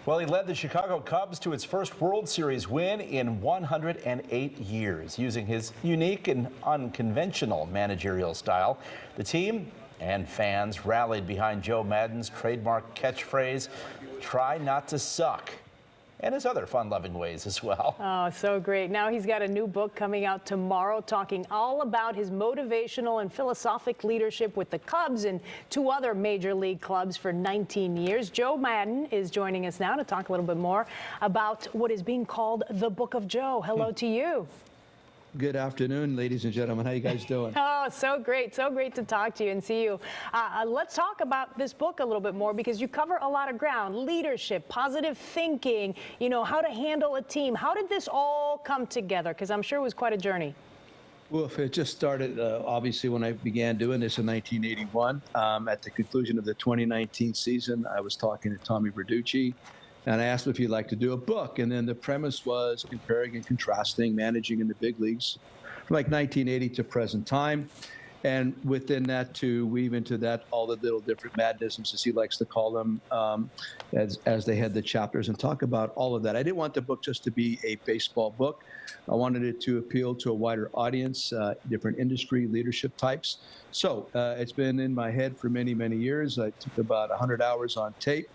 Well, he led the Chicago Cubs to its first World Series win in 108 years. Using his unique and unconventional managerial style, the team and fans rallied behind Joe Maddon's trademark catchphrase, "Try not to suck," and his other fun-loving ways as well. Oh, so great. Now he's got a new book coming out tomorrow talking all about his motivational and philosophic leadership with the Cubs and two other major league clubs for 19 years. Joe Maddon is joining us now to talk a little bit more about what is being called the Book of Joe. Hello to you. Good afternoon, ladies and gentlemen. How you guys doing? Oh, so great. So great to talk to you and see you. Let's talk about this book a little bit more because you cover a lot of ground: leadership, positive thinking, how to handle a team. How did this all come together? Because I'm sure it was quite a journey. Well, it just started, obviously, when I began doing this in 1981. At the conclusion of the 2019 season, I was talking to Tommy Verducci, and I asked him if he'd like to do a book. And then the premise was comparing and contrasting managing in the big leagues from like 1980 to present time. And within that, to weave into that all the little different madnisms, as he likes to call them, as they had the chapters, and talk about all of that. I didn't want the book just to be a baseball book. I wanted it to appeal to a wider audience, different industry leadership types. So it's been in my head for many, many years. I took about 100 hours on tape,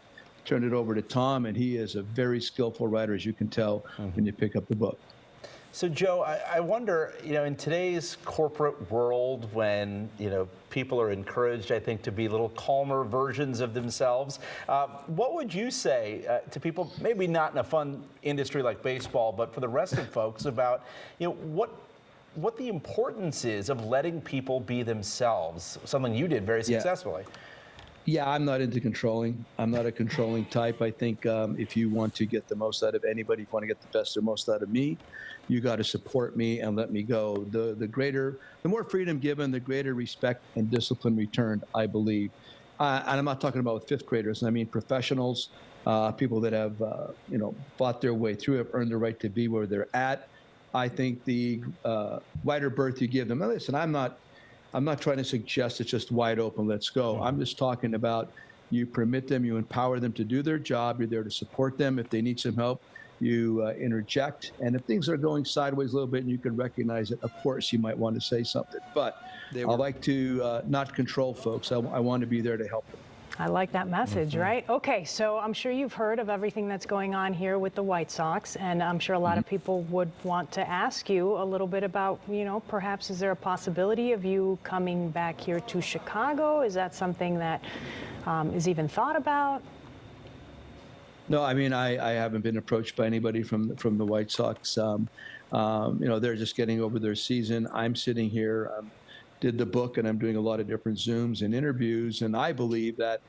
turned it over to Tom, and he is a very skillful writer, as you can tell when you pick up the book. So, Joe, I wonder, in today's corporate world when, people are encouraged, I think, to be little calmer versions of themselves, what would you say to people, maybe not in a fun industry like baseball, but for the rest of folks about, what the importance is of letting people be themselves, something you did very successfully? Yeah, I'm not into controlling. I'm not a controlling type. I think if you want to get the most out of anybody, if you want to get the best or most out of me, you got to support me and let me go. The more freedom given, the greater respect and discipline returned, I believe. And I'm not talking about fifth graders. I mean professionals, people that have, fought their way through, have earned the right to be where they're at. I think the wider berth you give them. Now, listen, I'm not trying to suggest it's just wide open, let's go. I'm just talking about you permit them, you empower them to do their job. You're there to support them. If they need some help, you interject. And if things are going sideways a little bit and you can recognize it, of course, you might want to say something. But I like to not control folks. I want to be there to help them. I like that message, right? Okay, so I'm sure you've heard of everything that's going on here with the White Sox, and I'm sure a lot of people would want to ask you a little bit about, perhaps is there a possibility of you coming back here to Chicago? Is that something that is even thought about? No, I mean, I haven't been approached by anybody from the White Sox. They're just getting over their season. I'm sitting here. Did the book, and I'm doing a lot of different Zooms and interviews, and I believe that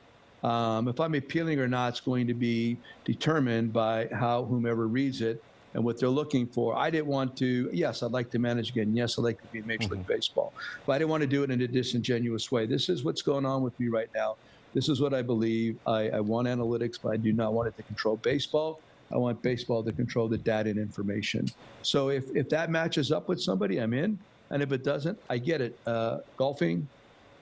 if I'm appealing or not, it's going to be determined by how whomever reads it and what they're looking for. I didn't want to, yes, I'd like to manage again. Yes, I'd like to be in Major League Baseball, but I didn't want to do it in a disingenuous way. This is what's going on with me right now. This is what I believe. I want analytics, but I do not want it to control baseball. I want baseball to control the data and information. So if that matches up with somebody, I'm in. And if it doesn't, I get it. Golfing,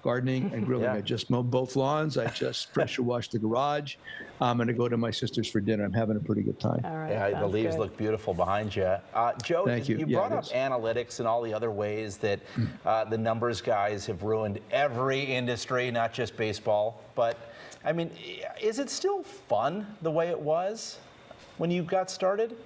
gardening, and grilling. I just mowed both lawns. I just pressure washed the garage. I'm going to go to my sister's for dinner. I'm having a pretty good time. All right, yeah, the leaves look beautiful behind you. Joe, Thank you. You brought up analytics and all the other ways that the numbers guys have ruined every industry, not just baseball. But, I mean, is it still fun the way it was when you got started?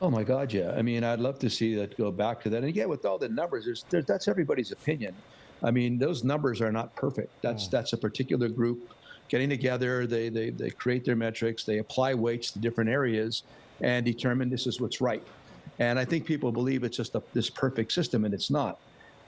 Oh my God, yeah. I mean, I'd love to see that go back to that. And again, with all the numbers, that's everybody's opinion. I mean, those numbers are not perfect. That's a particular group getting together. They create their metrics. They apply weights to different areas and determine this is what's right. And I think people believe it's just this perfect system, and it's not.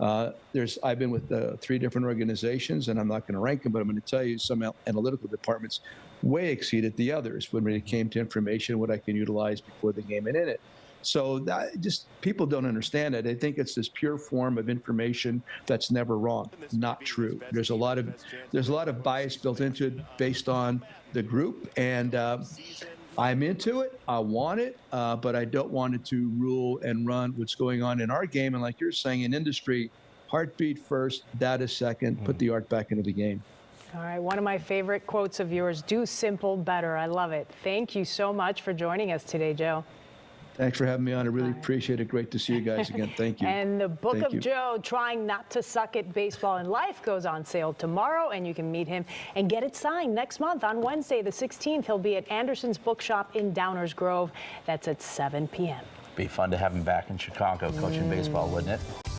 I've been with 3 different organizations, and I'm not going to rank them, but I'm going to tell you some analytical departments way exceeded the others when it came to information, what I can utilize before the game and in it. So that just people don't understand it. They think it's this pure form of information that's never wrong. Not true. There's a lot of bias built into it based on the group, and I'm into it. I want it, but I don't want it to rule and run what's going on in our game. And like you're saying, in industry, heartbeat first, data second, put the art back into the game. All right, one of my favorite quotes of yours, do simple better. I love it. Thank you so much for joining us today, Joe. Thanks for having me on. I really appreciate it. Great to see you guys again. Thank you. And the book Thank of you. Joe, Trying Not to Suck at Baseball and Life, goes on sale tomorrow, and you can meet him and get it signed next month on Wednesday, the 16th. He'll be at Anderson's Bookshop in Downers Grove. That's at 7 p.m. Be fun to have him back in Chicago coaching baseball, wouldn't it?